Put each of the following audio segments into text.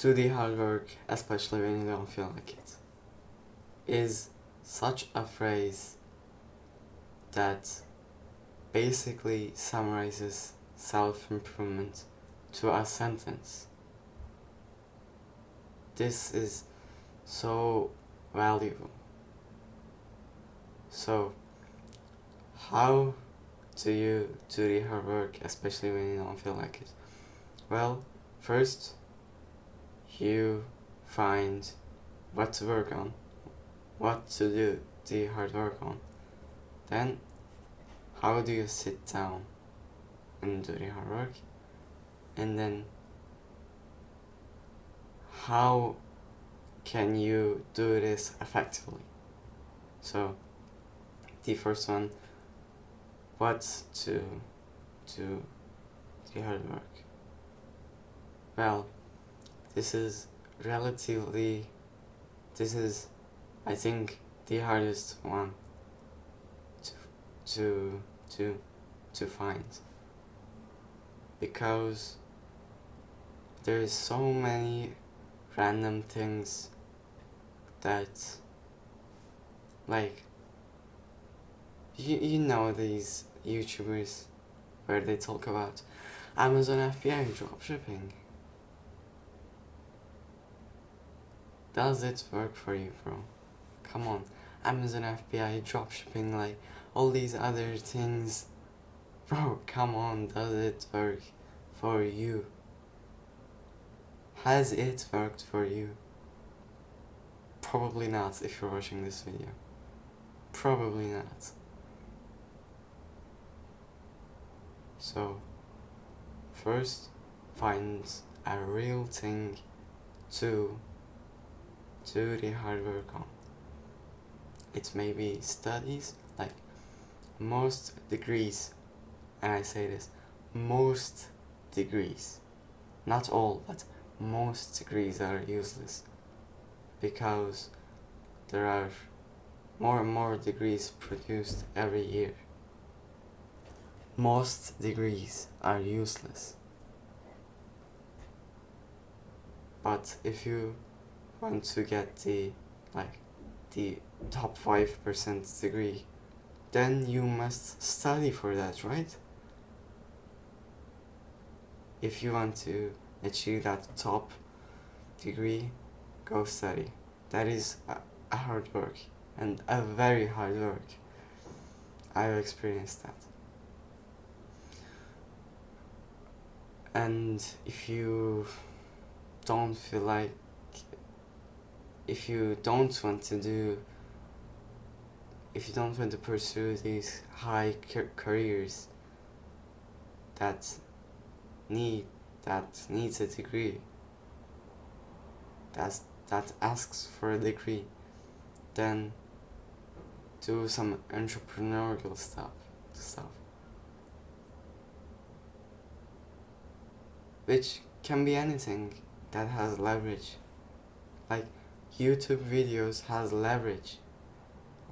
do the hard work, especially when you don't feel like it, is such a phrase that basically summarizes self-improvement to a sentence. This is so valuable. So, how do you do the hard work, especially when you don't feel like it? Well, first, you find what to work on, what to do the hard work on. Then, how do you sit down and do the hard work? And then, how can you do this effectively? So, the first one, what to do the hard work? Well, this is I think, the hardest one to to find, because there's so many random things that, like, you know these YouTubers where they talk about Amazon FBA dropshipping. Does it work for you, bro? Come on, Amazon FBA dropshipping, like all these other things. Bro, come on, does it work for you? Has it worked for you? Probably not if you're watching this video. Probably not. So, first, find a real thing to do the hard work on. It may be studies, like most degrees, and I say this, most degrees, not all, but most degrees are useless, because there are more and more degrees produced every year. Most degrees are useless. But if you want to get the top 5% degree, then you must study for that, right? If you want to achieve that top degree, go study. That is a hard work, and a very hard work. I've experienced that. And if you don't feel like, if you don't want to pursue these high careers that needs a degree, that asks for a degree, then do some entrepreneurial stuff, which can be anything that has leverage. Like, YouTube videos has leverage.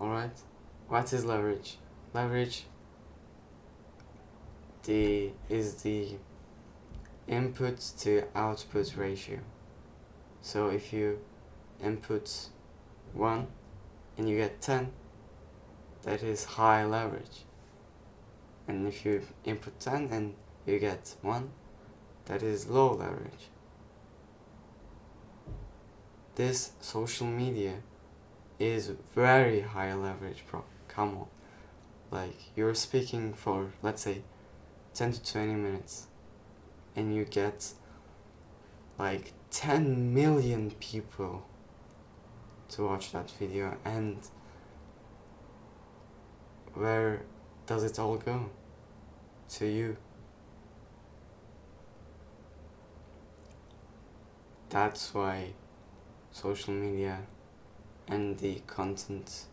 Alright? What is leverage? Leverage is the input to output ratio. So if you input 1 and you get 10, that is high leverage. And if you input 10 and you get 1, that is low leverage. This social media is very high leverage, bro. Come on. Like, you're speaking for, let's say, 10 to 20 minutes, and you get like 10 million people to watch that video, and where does it all go? To you. That's why social media and the content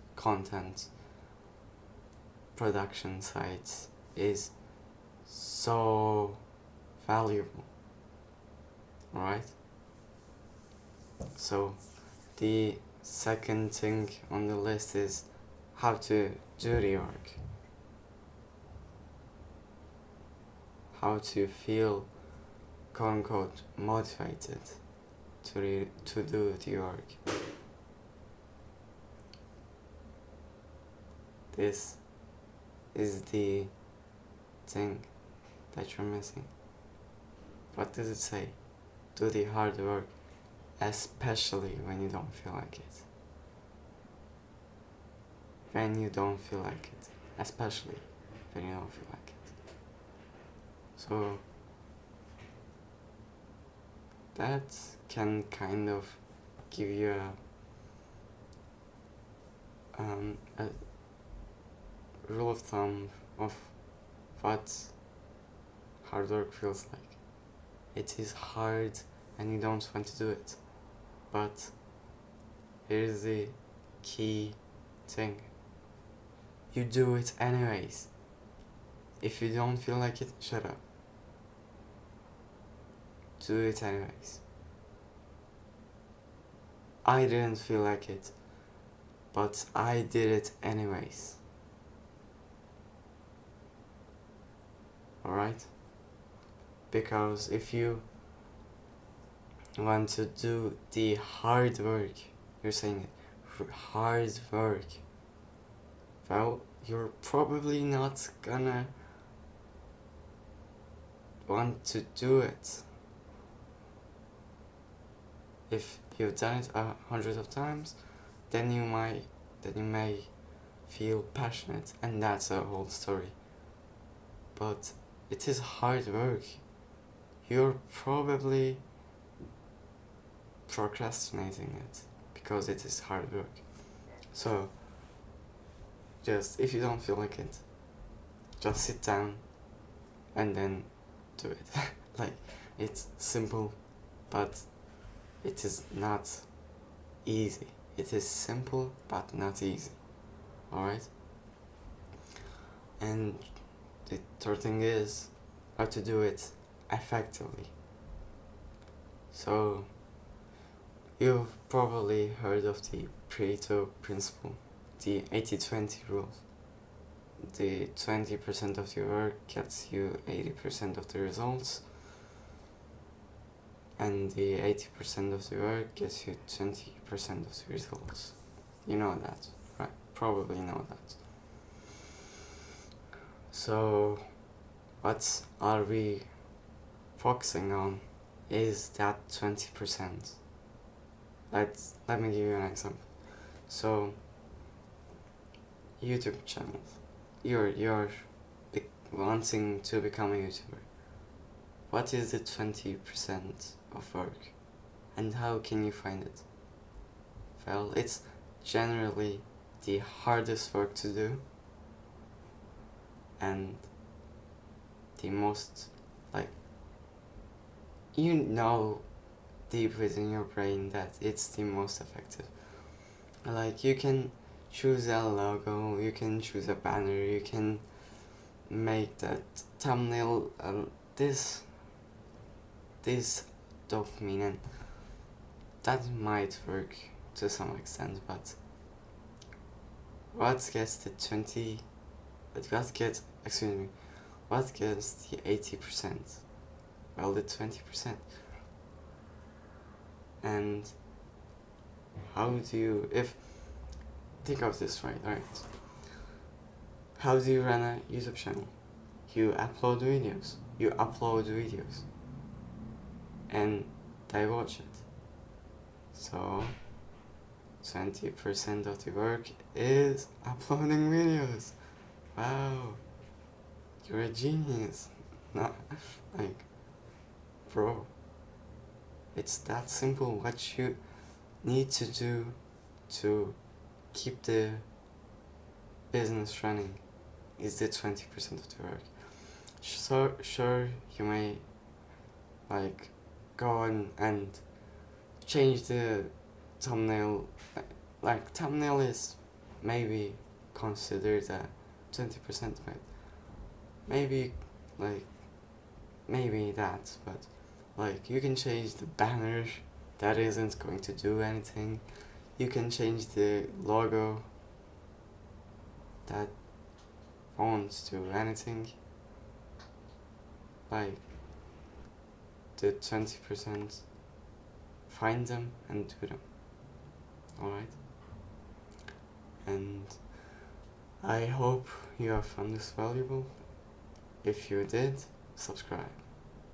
production sites is so valuable. Alright? So, the second thing on the list is how to do the work. How to feel, quote unquote, motivated to do the work. This is the thing that you're missing. What does it say? Do the hard work, especially when you don't feel like it. When you don't feel like it. Especially when you don't feel like it. So that can kind of give you a rule of thumb of what hard work feels like. It is hard and you don't want to do it, but here's the key thing: you do it anyways. If you don't feel like it, shut up. Do it anyways. I didn't feel like it, but I did it anyways. Alright? Because if you want to do the hard work, you're saying it, hard work, well, you're probably not gonna want to do it. If you've done it 100 of times, then you may feel passionate, and that's a whole story. But it is hard work. You're probably procrastinating it because it is hard work. So just, if you don't feel like it, just sit down and then do it. Like, it's simple, but it is not easy. It is simple but not easy. Alright? And the third thing is how to do it effectively. So you've probably heard of the Pareto principle, the 80-20 rule. The 20% of your work gets you 80% of the results, and the 80% of the work gets you 20% of the results. You know that, right? Probably know that. So what are we focusing on is that 20%. Let me give you an example. So YouTube channel. You're wanting to become a YouTuber. What is the 20% of work, and how can you find it? Well, it's generally the hardest work to do, and the most, like, you know deep within your brain that it's the most effective. Like, you can choose a logo, you can choose a banner, you can make that thumbnail this dopamine, and that might work to some extent, but what gets the 80%? Well, the 20%. And how do you, think of this, right? How do you run a YouTube channel? You upload videos, and they watch it. So 20% of the work is uploading videos. Wow, you're a genius. Not like, bro, it's that simple. What you need to do to keep the business running is the 20% of the work. So sure, you may like go on and change the thumbnail. Like, thumbnail is maybe considered a 20%, but maybe that, but like, you can change the banner. That isn't going to do anything. You can change the logo. That won't do anything. Like, the 20% find them and do them. Alright? And I hope you have found this valuable. If you did, subscribe.